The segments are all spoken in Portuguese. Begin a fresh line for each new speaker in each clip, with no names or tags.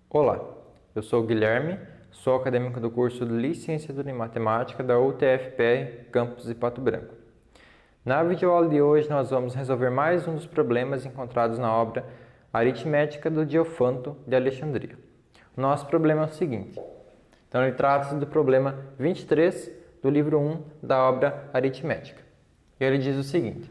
Olá, eu sou o Guilherme, sou acadêmico do curso de Licenciatura em Matemática da UTFPR, campus de Pato Branco. Na videoaula de hoje nós vamos resolver mais um dos problemas encontrados na obra Aritmética do Diofanto de Alexandria. O nosso problema é o seguinte, então ele trata-se do problema 23 do livro 1 da obra Aritmética. E ele diz o seguinte: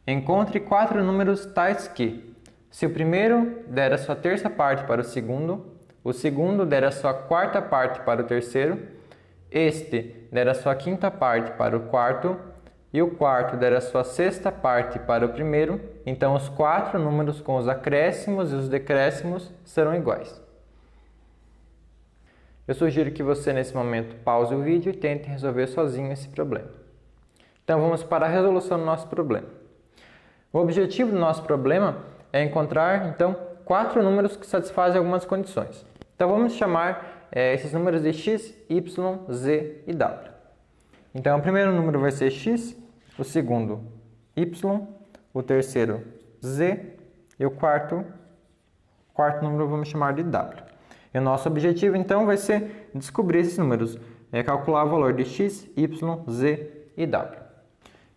encontre 4 números tais que, se o primeiro der a sua terça parte para o segundo der a sua quarta parte para o terceiro, este der a sua quinta parte para o quarto, e o quarto der a sua sexta parte para o primeiro, então os 4 números com os acréscimos e os decréscimos serão iguais. Eu sugiro que você, nesse momento, pause o vídeo e tente resolver sozinho esse problema. Então vamos para a resolução do nosso problema. O objetivo do nosso problema é encontrar, então, 4 números que satisfazem algumas condições. Então, vamos chamar esses números de x, y, z e w. Então, o primeiro número vai ser x, o segundo, y, o terceiro, z e o quarto número vamos chamar de w. E o nosso objetivo, então, vai ser descobrir esses números, calcular o valor de x, y, z e w.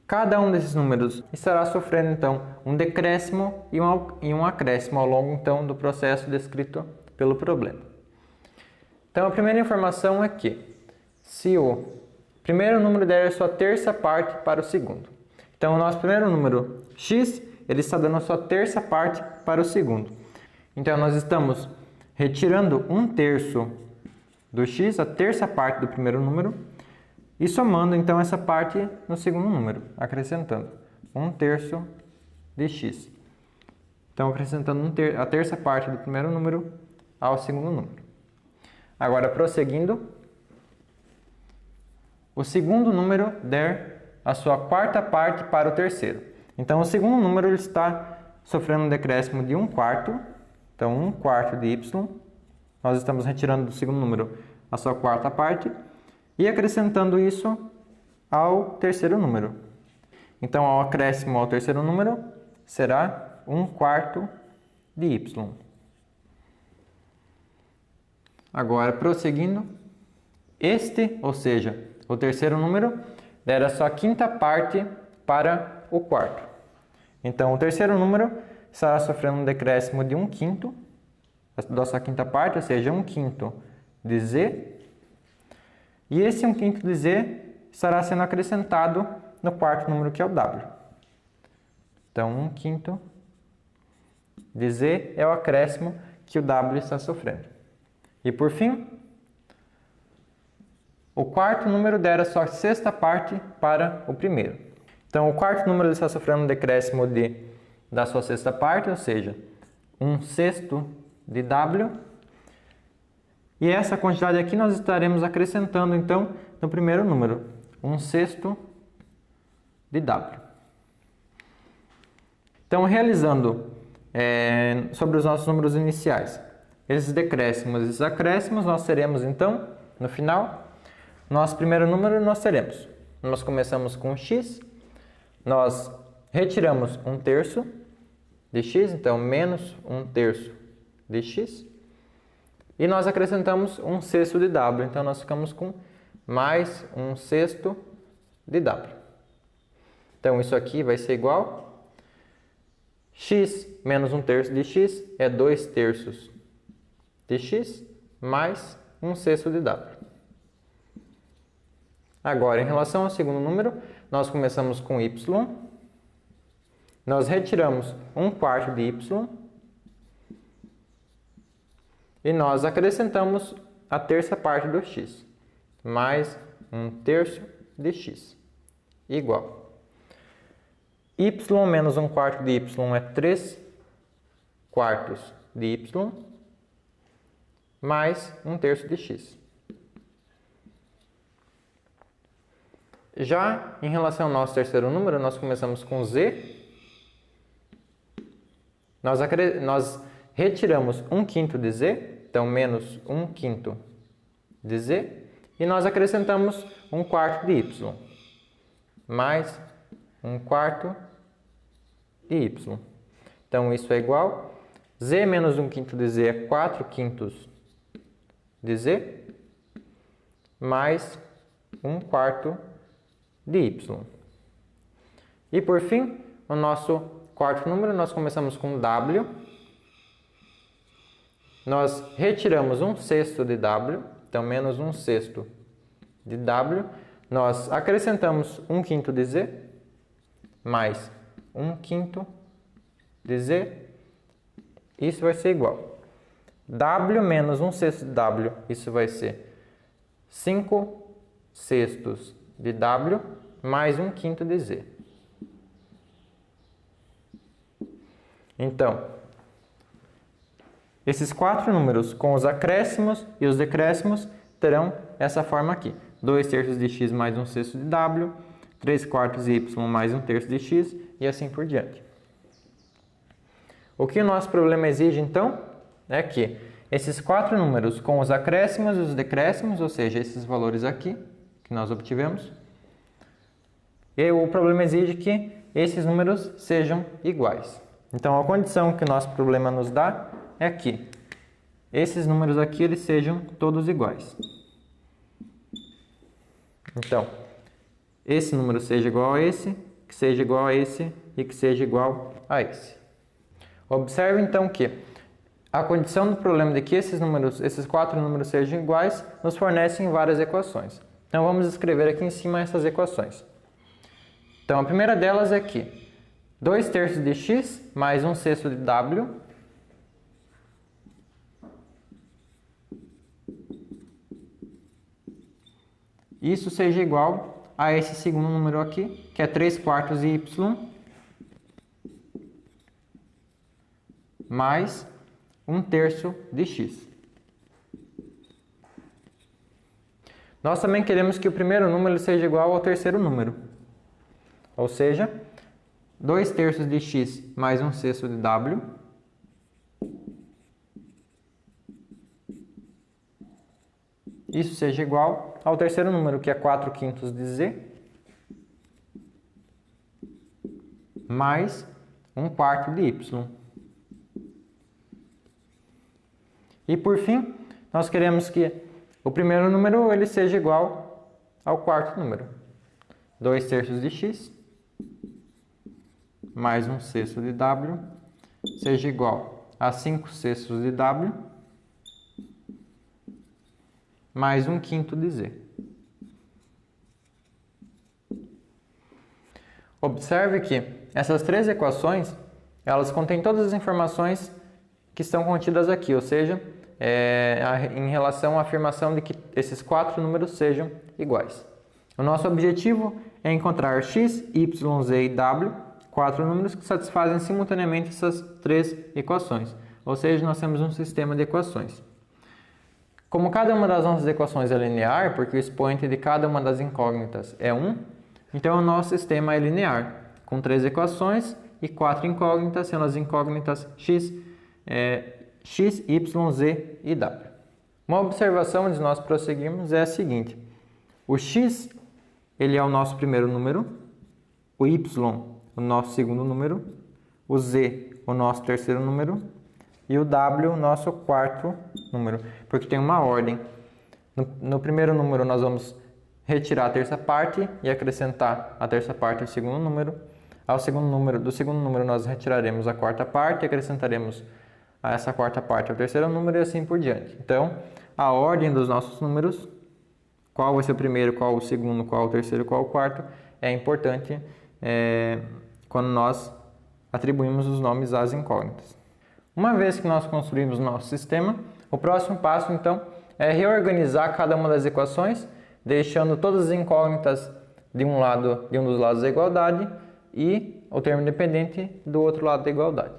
Cada um desses números estará sofrendo, então, um decréscimo e um acréscimo ao longo, então, do processo descrito pelo problema. Então, a primeira informação é que, se o primeiro número der a sua terça parte para o segundo. Então, o nosso primeiro número, x, ele está dando a sua terça parte para o segundo. Então, nós estamos retirando 1/3 do x, a terça parte do primeiro número, e somando, então, essa parte no segundo número, acrescentando 1/3 de x. Então, acrescentando a terça parte do primeiro número ao segundo número. Agora, prosseguindo, o segundo número der a sua quarta parte para o terceiro. Então, o segundo número ele está sofrendo um decréscimo de 1/4. Então, 1/4 de y. Nós estamos retirando do segundo número a sua quarta parte. E acrescentando isso ao terceiro número. Então, ao acréscimo ao terceiro número, será 1/4 de y. Agora, prosseguindo, ou seja, o terceiro número, der a sua quinta parte para o quarto. Então, o terceiro número estará sofrendo um decréscimo de 1/5 da sua quinta parte, ou seja, 1/5 de z. E esse 1/5 de z estará sendo acrescentado no quarto número, que é o w. Então, 1/5 de z é o acréscimo que o w está sofrendo. E, por fim, o quarto número der a sua sexta parte para o primeiro. Então, o quarto número está sofrendo um decréscimo da sua sexta parte, ou seja, 1/6 de w. E essa quantidade aqui nós estaremos acrescentando, então, no primeiro número, 1/6 de w. Então, realizando sobre os nossos números iniciais, esses decréscimos e esses acréscimos, nós teremos, então, no final, nosso primeiro número nós começamos com x, nós retiramos 1/3 de x, então, menos 1/3 de x. E nós acrescentamos 1/6 de w, então nós ficamos com mais 1/6 de w. Então isso aqui vai ser igual x menos 1/3 de x é 2/3 de x mais 1/6 de w. Agora, em relação ao segundo número, nós começamos com y, nós retiramos 1/4 de y, e nós acrescentamos a terça parte do x, mais 1/3 de x, igual. Y menos 1/4 de y é 3/4 de y, mais 1/3 de x. Já em relação ao nosso terceiro número, nós começamos com z, nós retiramos 1/5 de z, então menos 1/5 de z, e nós acrescentamos 1/4 de y, mais 1/4 de y. Então, isso é igual z menos 1/5 de z é 4/5 de z, mais 1/4 de y. E por fim, o nosso quarto número, nós começamos com w. Nós retiramos 1/6 de w, então menos 1/6 de w. Nós acrescentamos 1/5 de z, mais 1/5 de z. Isso vai ser igual. W menos 1/6 de w, isso vai ser 5/6 de w, mais 1/5 de z. Então, esses quatro números com os acréscimos e os decréscimos terão essa forma aqui. 2/3 de x mais 1/6 de w, 3/4 de y mais 1/3 de x e assim por diante. O que o nosso problema exige, então, é que esses quatro números com os acréscimos e os decréscimos, ou seja, esses valores aqui que nós obtivemos, e o problema exige que esses números sejam iguais. Então, a condição que o nosso problema nos dá é que esses números aqui eles sejam todos iguais. Então, esse número seja igual a esse, que seja igual a esse e que seja igual a esse. Observe então que a condição do problema de que esses quatro números sejam iguais nos fornecem várias equações. Então, vamos escrever aqui em cima essas equações. Então, a primeira delas é que 2/3 de x mais 1/6 de w isso seja igual a esse segundo número aqui, que é 3/4 de y mais 1/3 de x. Nós também queremos que o primeiro número seja igual ao terceiro número, ou seja, 2/3 de x mais 1/6 de w isso seja igual ao terceiro número, que é 4/5 de z mais 1/4 de y. E por fim, nós queremos que o primeiro número ele seja igual ao quarto número. 2/3 de x mais 1/6 de w seja igual a 5/6 de w mais 1/5 de z. Observe que essas três equações, elas contêm todas as informações que estão contidas aqui, ou seja, em relação à afirmação de que esses quatro números sejam iguais. O nosso objetivo é encontrar x, y, z e w, quatro números que satisfazem simultaneamente essas três equações, ou seja, nós temos um sistema de equações. Como cada uma das nossas equações é linear, porque o expoente de cada uma das incógnitas é 1, então o nosso sistema é linear, com três equações e quatro incógnitas, sendo as incógnitas x, y, z e w. Uma observação antes de nós prosseguirmos é a seguinte: o x ele é o nosso primeiro número, o y o nosso segundo número, o z o nosso terceiro número e o w o nosso quarto número, porque tem uma ordem. No primeiro número nós vamos retirar a terça parte e acrescentar a terça parte ao segundo número. Do segundo número nós retiraremos a quarta parte e acrescentaremos a essa quarta parte ao terceiro número e assim por diante. Então, a ordem dos nossos números, qual vai ser o primeiro, qual o segundo, qual o terceiro, qual o quarto, é importante quando nós atribuímos os nomes às incógnitas. Uma vez que nós construímos o nosso sistema, o próximo passo, então, é reorganizar cada uma das equações, deixando todas as incógnitas de um dos lados da igualdade e o termo independente do outro lado da igualdade.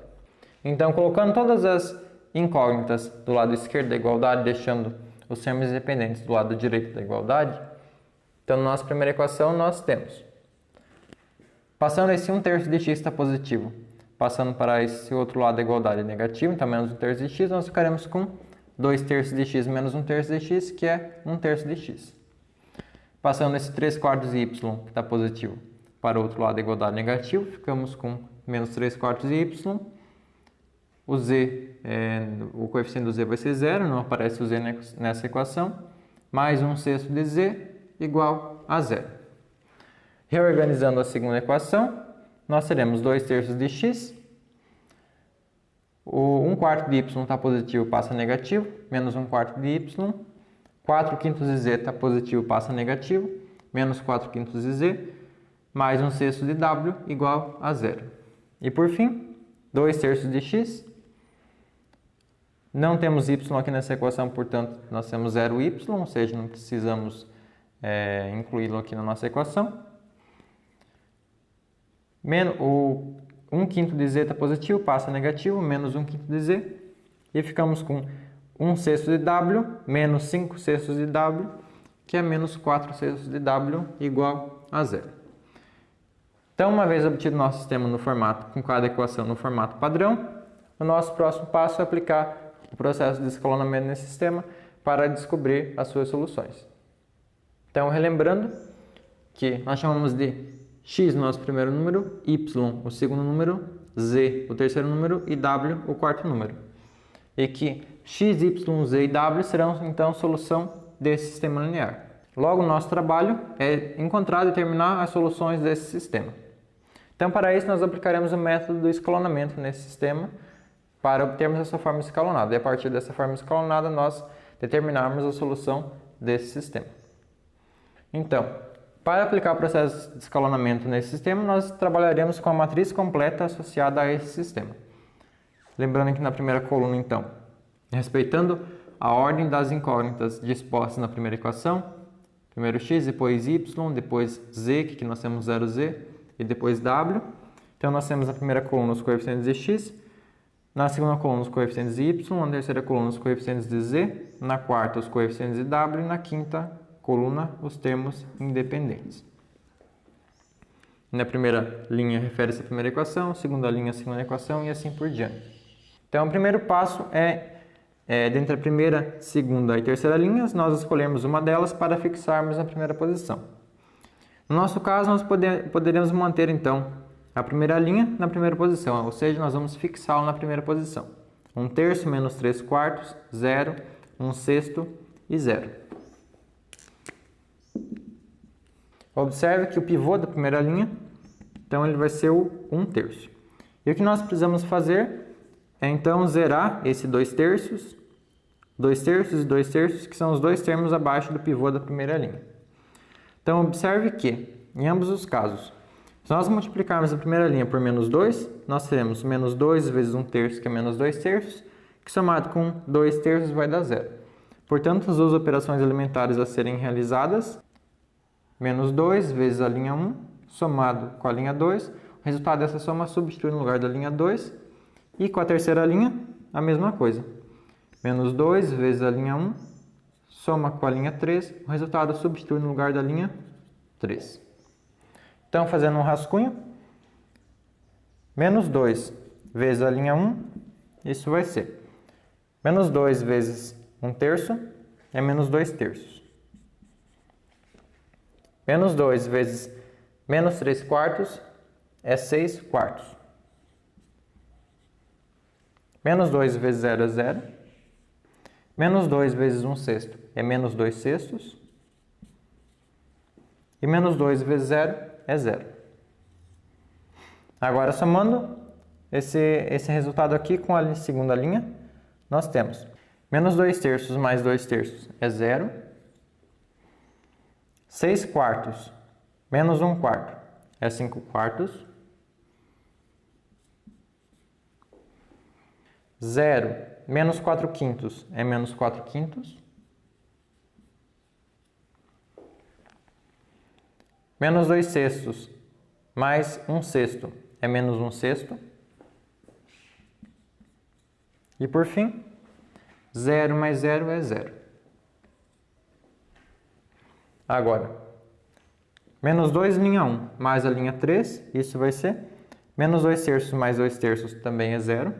Então, colocando todas as incógnitas do lado esquerdo da igualdade, deixando os termos independentes do lado direito da igualdade, então, na nossa primeira equação, nós temos, passando esse 1/3 de x está positivo, passando para esse outro lado da igualdade negativo, então menos 1/3 de x, nós ficaremos com 2/3 de x menos 1/3 de x, que é 1/3 de x. Passando esse 3/4 de y, que está positivo, para o outro lado da igualdade negativo, ficamos com menos 3/4 de y. o coeficiente do z vai ser 0, não aparece o z nessa equação, mais 1/6 de z igual a 0. Reorganizando a segunda equação, nós teremos 2/3 de x, o 1/4 de y está positivo, passa negativo, menos 1/4 de y, 4/5 de z está positivo, passa negativo, menos 4/5 de z, mais 1/6 de w igual a 0. E por fim, 2/3 de x. Não temos y aqui nessa equação, portanto, nós temos 0y, ou seja, não precisamos incluí-lo aqui na nossa equação. O 1/5 de z está positivo, passa negativo, menos 1/5 de z. E ficamos com 1/6 de w menos 5/6 de w, que é menos 4/6 de w igual a 0. Então, uma vez obtido o nosso sistema no formato, com cada equação no formato padrão, o nosso próximo passo é aplicar o processo de escalonamento nesse sistema para descobrir as suas soluções. Então, relembrando que nós chamamos de x o nosso primeiro número, y o segundo número, z o terceiro número e w o quarto número. E que x, y, z e w serão, então, solução desse sistema linear. Logo, o nosso trabalho é encontrar e determinar as soluções desse sistema. Então, para isso, nós aplicaremos o método do escalonamento nesse sistema para obtermos essa forma escalonada. E a partir dessa forma escalonada, nós determinarmos a solução desse sistema. Então, para aplicar o processo de escalonamento nesse sistema, nós trabalharemos com a matriz completa associada a esse sistema. Lembrando que na primeira coluna, então, respeitando a ordem das incógnitas dispostas na primeira equação, primeiro x, depois y, depois z, que nós temos 0z, e depois w. Então, nós temos na primeira coluna os coeficientes de x, na segunda coluna os coeficientes de y, na terceira coluna os coeficientes de z, na quarta os coeficientes de w e na quinta coluna os termos independentes. Na primeira linha refere-se à primeira equação, segunda linha à segunda equação e assim por diante. Então, o primeiro passo dentre a primeira, segunda e terceira linhas, nós escolhemos uma delas para fixarmos a primeira posição. No nosso caso, nós poderemos manter, então, a primeira linha na primeira posição, ou seja, nós vamos fixá-la na primeira posição. 1/3 menos 3/4, 0, 1/6 e 0. Observe que o pivô da primeira linha, então, ele vai ser o 1/3. E o que nós precisamos fazer é, então, zerar esse 2/3, 2/3 e 2/3, que são os dois termos abaixo do pivô da primeira linha. Então, observe que, em ambos os casos, se nós multiplicarmos a primeira linha por menos 2, nós teremos menos 2 vezes 1/3, que é menos 2/3, que somado com 2/3 vai dar 0. Portanto, as duas operações elementares a serem realizadas, menos 2 vezes a linha 1, somado com a linha 2, o resultado dessa soma substitui no lugar da linha 2, e com a terceira linha, a mesma coisa. Menos 2 vezes a linha 1, soma com a linha 3, o resultado substitui no lugar da linha 3. Então, fazendo um rascunho, menos 2 vezes a linha 1, isso vai ser menos 2 vezes 1/3 é menos 2/3. Menos 2 vezes menos 3/4 é 6/4. Menos 2 vezes 0 é 0. Menos 2 vezes 1/6 é menos 2/6. E menos 2 vezes 0 é 0. Agora, somando esse resultado aqui com a segunda linha, nós temos menos 2/3 mais 2/3 é 0. 6/4 menos 1/4 é 5/4. 0 menos 4/5 é menos 4/5. Menos 2/6 mais 1/6 é menos 1/6. E por fim, 0 mais 0 é 0. Agora, menos 2 linha 1 mais a linha 3, isso vai ser menos 2/3 mais 2/3 também é 0.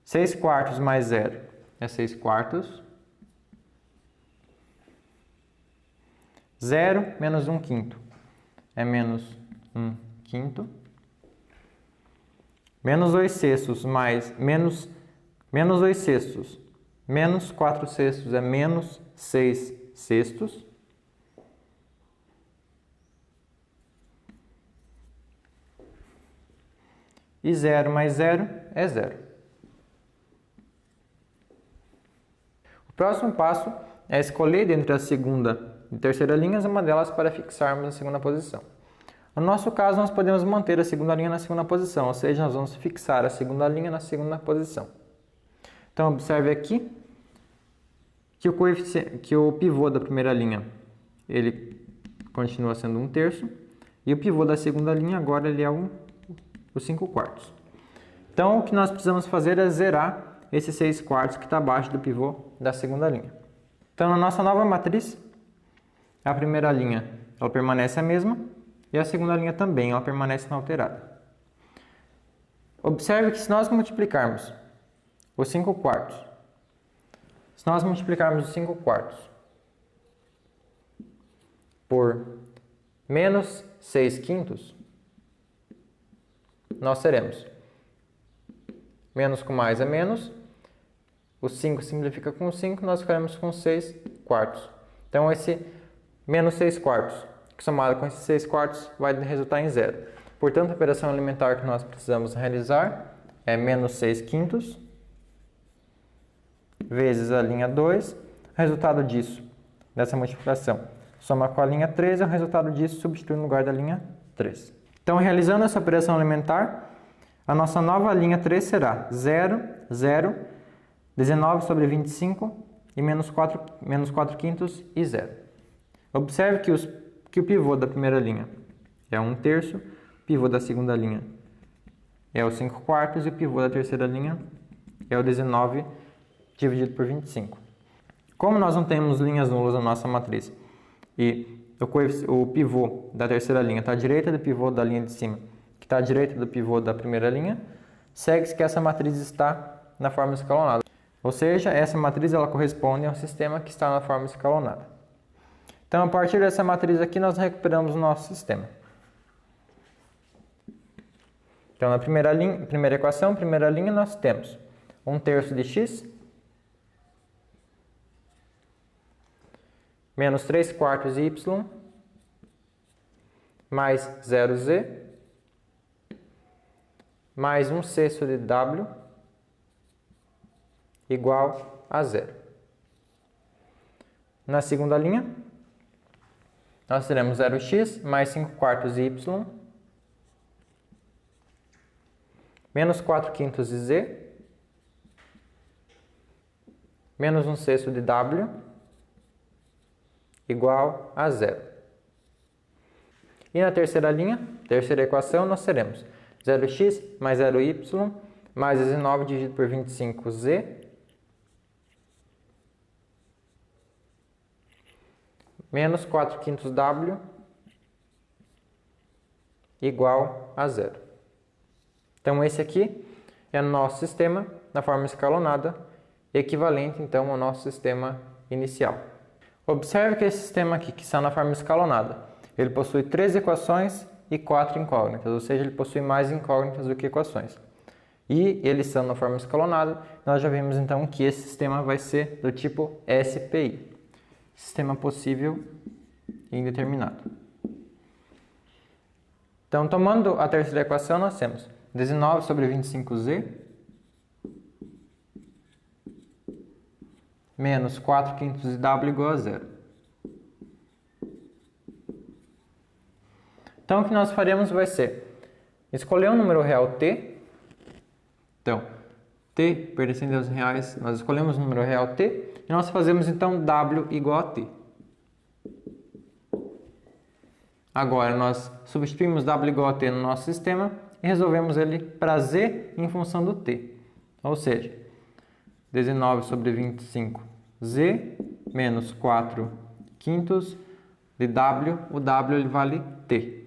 6/4 mais 0 é 6/4. 0 menos 1/5 é menos 1/5. Menos 2 sextos mais menos 2 sextos menos 4 sextos é menos 6 sextos. E 0 mais 0 é 0. O próximo passo é escolher dentre a segunda e terceira linhas uma delas para fixarmos na segunda posição. No nosso caso, nós podemos manter a segunda linha na segunda posição, ou seja, nós vamos fixar a segunda linha na segunda posição. Então, observe aqui que o pivô da primeira linha ele continua sendo 1/3 e o pivô da segunda linha agora ele é o 5/4. Então, o que nós precisamos fazer é zerar esse 6/4 que está abaixo do pivô da segunda linha. Então, na nossa nova matriz, a primeira linha ela permanece a mesma e a segunda linha também ela permanece inalterada. Observe que se nós multiplicarmos o 5/4, se nós multiplicarmos o 5/4 por menos 6/5, nós teremos menos com mais é menos, o 5 simplifica com 5, nós ficaremos com 6/4. Então, esse menos 6/4, que somado com esses 6/4 vai resultar em 0. Portanto, a operação elementar que nós precisamos realizar é menos 6/5 vezes a linha 2. O resultado disso, dessa multiplicação, soma com a linha 3, e o resultado disso substitui no lugar da linha 3. Então, realizando essa operação elementar, a nossa nova linha 3 será 0, 0, 19 sobre 25 e menos 4/5 e 0. Observe que o pivô da primeira linha é 1/3, o pivô da segunda linha é o 5/4 e o pivô da terceira linha é o 19 dividido por 25. Como nós não temos linhas nulas na nossa matriz e o pivô da terceira linha está à direita do pivô da linha de cima, que está à direita do pivô da primeira linha, segue-se que essa matriz está na forma escalonada. Ou seja, essa matriz ela corresponde a um sistema que está na forma escalonada. Então, a partir dessa matriz aqui, nós recuperamos o nosso sistema. Então, na primeira equação, primeira linha, nós temos 1/3 de x menos 3/4 de y mais 0z mais 1/6 de w igual a 0. Na segunda linha, nós teremos 0x mais 5/4 de y menos 4/5 de z menos 1/6 de w igual a 0. E na terceira linha, terceira equação, nós teremos 0x mais 0y mais 19 dividido por 25z menos 4/5 w igual a 0. Então, esse aqui é o nosso sistema na forma escalonada, equivalente, então, ao nosso sistema inicial. Observe que esse sistema aqui, que está na forma escalonada, ele possui 3 equações e 4 incógnitas, ou seja, ele possui mais incógnitas do que equações. E ele estando na forma escalonada, nós já vimos, então, que esse sistema vai ser do tipo SPI. Sistema possível e indeterminado. Então, tomando a terceira equação, nós temos 19 sobre 25z menos 4/5 de w igual a 0. Então, o que nós faremos vai ser escolher um número real t. Então, t pertencente aos reais, nós escolhemos o número real t e nós fazemos então w igual a t. Agora nós substituímos w igual a t no nosso sistema e resolvemos ele para z em função do t. Ou seja, 19 sobre 25z menos 4/5 de w, o w ele vale t.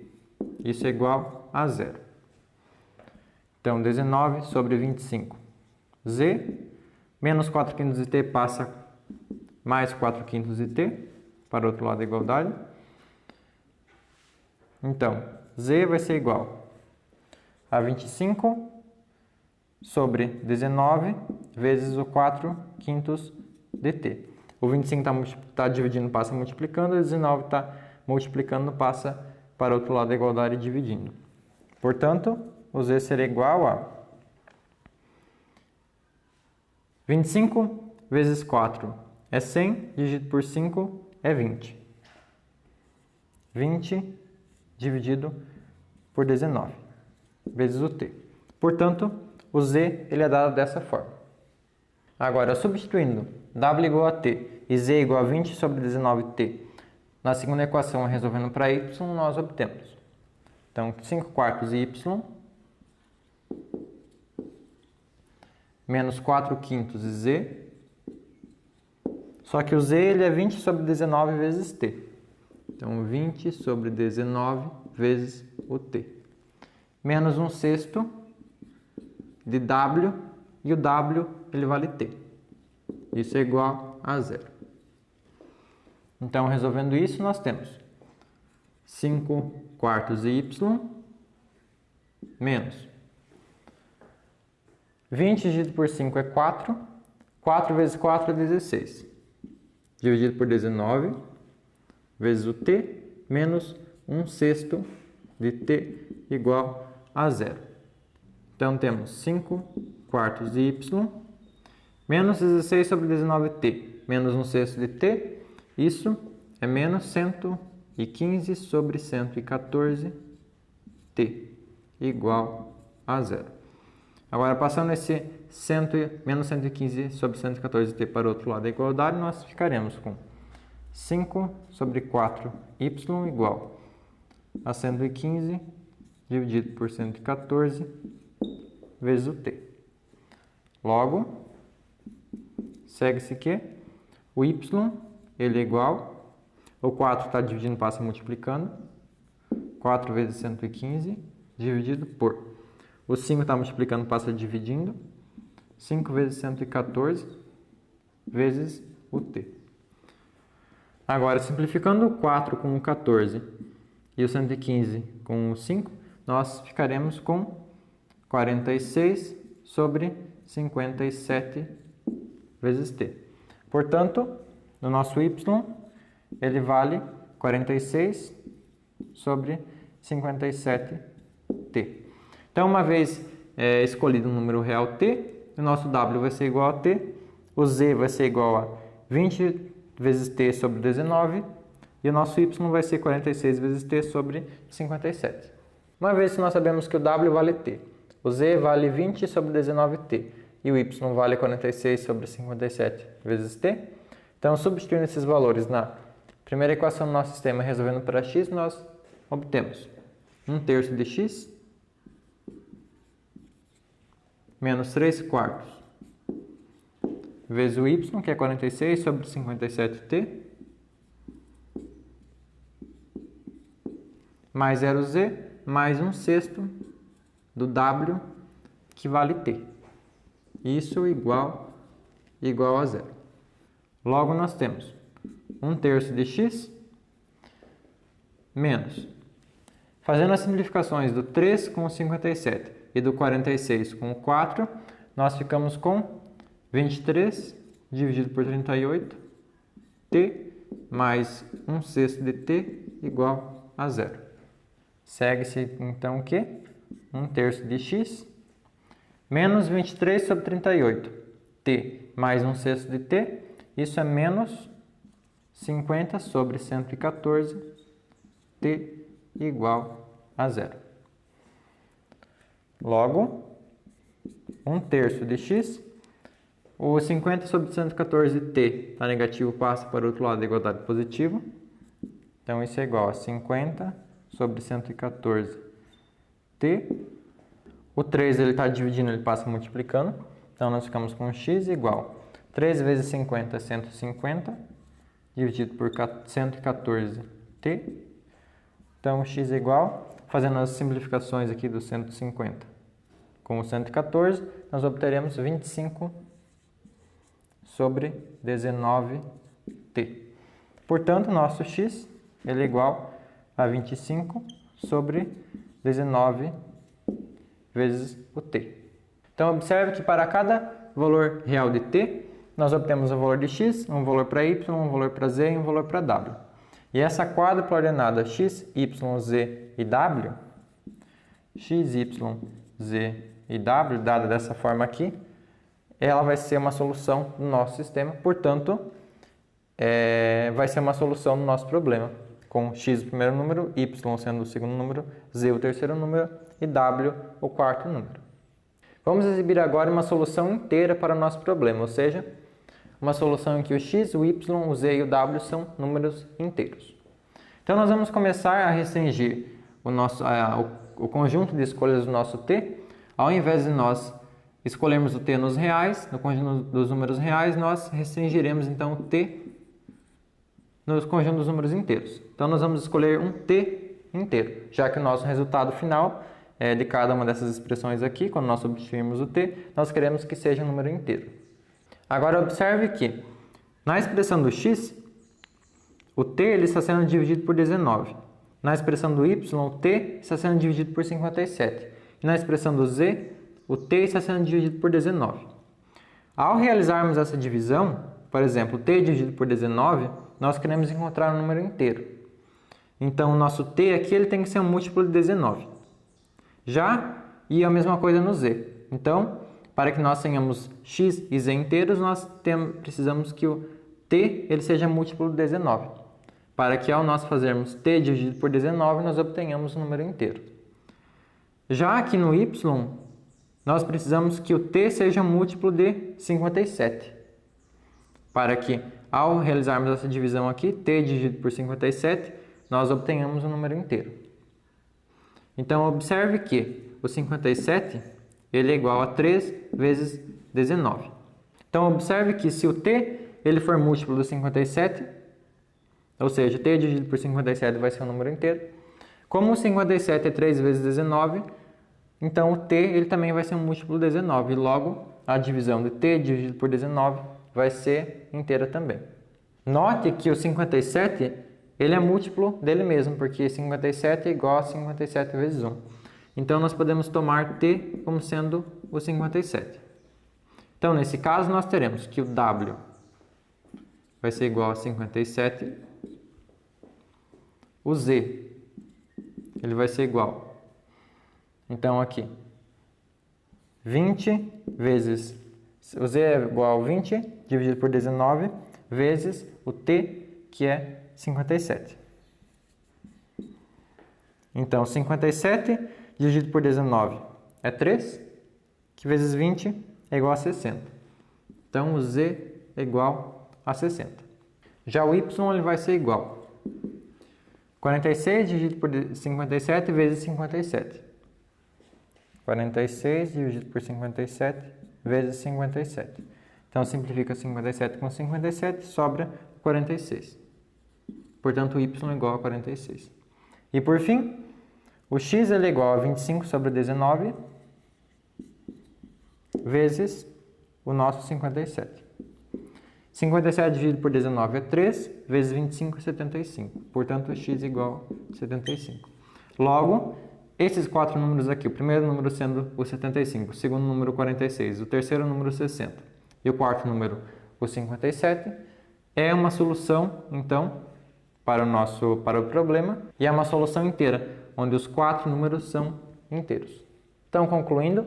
Isso é igual a 0. Então, 19 sobre 25z menos 4/5 de t passa mais 4/5 de t para o outro lado da igualdade. Então, z vai ser igual a 25 sobre 19 vezes o 4/5 de t. O 25 está dividindo, passa multiplicando, o 19 está multiplicando, passa para o outro lado da igualdade dividindo. Portanto, o z será igual a 25 vezes 4 é 100, dividido por 5 é 20. 20 dividido por 19 vezes o t. Portanto, o z ele é dado dessa forma. Agora, substituindo w igual a t e z igual a 20 sobre 19t, na segunda equação, resolvendo para y, nós obtemos. Então, 5/4 y menos 4/5 z, só que o z ele é 20 sobre 19 vezes t. Então, 20 sobre 19 vezes o t. Menos 1/6 de w, e o w ele vale t. Isso é igual a 0. Então, resolvendo isso, nós temos 5/4 y menos 20 dividido por 5 é 4. 4 vezes 4 é 16. Dividido por 19 vezes o t menos 1/6 de t igual a 0. Então, temos 5/4 y menos 16 sobre 19t menos 1/6 de t. Isso é menos 115 sobre 114t igual a 0. Agora, passando esse menos 115 sobre 114t para o outro lado da igualdade, nós ficaremos com 5 sobre 4y igual a 115 dividido por 114 vezes o t. Logo, segue-se que o y ele é igual, o 4 está dividindo, passa multiplicando, 4 vezes 115 dividido por, o 5 está multiplicando, passa dividindo, 5 vezes 114 vezes o t. Agora, simplificando o 4 com o 14 e o 115 com o 5, nós ficaremos com 46 sobre 57 vezes t. Portanto, no nosso y, ele vale 46 sobre 57t. Então, uma vez escolhido um número real t, o nosso w vai ser igual a t, o z vai ser igual a 20 vezes t sobre 19 e o nosso y vai ser 46 vezes t sobre 57. Uma vez que nós sabemos que o w vale t, o z vale 20 sobre 19t e o y vale 46 sobre 57 vezes t, então, substituindo esses valores na primeira equação do nosso sistema, resolvendo para x, nós obtemos 1/3 de x menos 3/4 vezes o y, que é 46 sobre 57t, mais 0z, mais 1/6 do w, que vale t. Isso igual a 0. Logo, nós temos 1/3 de x menos, fazendo as simplificações do 3 com o 57 e do 46 com o 4, nós ficamos com 23 dividido por 38, t mais 1/6 de t igual a 0. Segue-se então que 1/3 de x menos 23 sobre 38, t mais 1/6 de t, isso é menos 50 sobre 114, t igual a 0. Logo, 1/3 de x, o 50 sobre 114t está negativo, passa para o outro lado da igualdade positivo. Então, isso é igual a 50 sobre 114t. O 3 ele está dividindo, ele passa multiplicando. Então, nós ficamos com x igual 3 vezes 50 é 150, dividido por 114t. Então, x é igual, fazendo as simplificações aqui do 150 com o 114, nós obteremos 25 sobre 19t. Portanto, nosso x ele é igual a 25 sobre 19 vezes o t. Então, observe que para cada valor real de t, nós obtemos um valor de x, um valor para y, um valor para z e um valor para w. E essa quádrupla ordenada x, y, z e w, x, y, z e w, dada dessa forma aqui, ela vai ser uma solução do nosso sistema, portanto, vai ser uma solução do nosso problema, com x o primeiro número, y sendo o segundo número, z o terceiro número e w o quarto número. Vamos exibir agora uma solução inteira para o nosso problema, ou seja, uma solução em que o x, o y, o z e o w são números inteiros. Então, nós vamos começar a restringir o conjunto de escolhas do nosso t. Ao invés de nós escolhermos o t nos reais, no conjunto dos números reais, nós restringiremos então o t no conjunto dos números inteiros. Então, nós vamos escolher um t inteiro, já que o nosso resultado final de cada uma dessas expressões aqui, quando nós substituirmos o t, nós queremos que seja um número inteiro. Agora, observe que na expressão do x, o t ele está sendo dividido por 19. Na expressão do y, o t está sendo dividido por 57. E na expressão do z, o t está sendo dividido por 19. Ao realizarmos essa divisão, por exemplo, t dividido por 19, nós queremos encontrar um número inteiro. Então, o nosso t aqui ele tem que ser um múltiplo de 19. E a mesma coisa no z. Então, para que nós tenhamos x e z inteiros, nós precisamos que o t ele seja múltiplo de 19. Para que ao nós fazermos t dividido por 19, nós obtenhamos um número inteiro. Já aqui no y, nós precisamos que o t seja múltiplo de 57. Para que ao realizarmos essa divisão aqui, t dividido por 57, nós obtenhamos um número inteiro. Então, observe que o 57 ele é igual a 3 vezes 19. Então, observe que se o t ele for múltiplo do 57, ou seja, t dividido por 57 vai ser um número inteiro. Como o 57 é 3 vezes 19, então o t ele também vai ser um múltiplo de 19. E logo, a divisão de t dividido por 19 vai ser inteira também. Note que o 57 ele é múltiplo dele mesmo, porque 57 é igual a 57 vezes 1. Então, nós podemos tomar t como sendo o 57. Então, nesse caso, nós teremos que o w vai ser igual a 57. O z ele vai ser igual. Então, aqui, 20 vezes... O z é igual a 20 dividido por 19 vezes o t, que é 57. Então, 57 dividido por 19 é 3, que vezes 20 é igual a 60. Então, o z é igual a 60. Já o y ele vai ser igual. 46 dividido por 57 vezes 57. 46 dividido por 57 vezes 57. Então, simplifica 57 com 57, sobra 46. Portanto, o y é igual a 46. E, por fim, o x ele é igual a 25 sobre 19 vezes o nosso 57. 57 dividido por 19 é 3, vezes 25 é 75. Portanto, o x é igual a 75. Logo, esses quatro números aqui, o primeiro número sendo o 75, o segundo número o 46, o terceiro número o 60 e o quarto número o 57, é uma solução, então, para o problema, e é uma solução inteira, onde os quatro números são inteiros. Então, concluindo,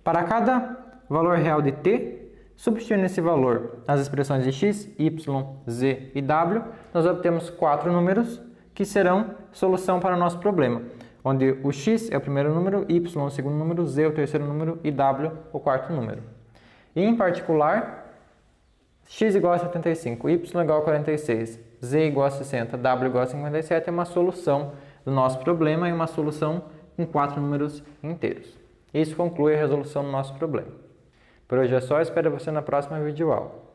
para cada valor real de t, substituindo esse valor nas expressões de x, y, z e w, nós obtemos quatro números que serão solução para o nosso problema, onde o x é o primeiro número, y o segundo número, z o terceiro número e w o quarto número. E, em particular, x igual a 75, y igual a 46, z igual a 60, w igual a 57 é uma solução do nosso problema e uma solução com quatro números inteiros. Isso conclui a resolução do nosso problema. Por hoje é só, espero você na próxima videoaula.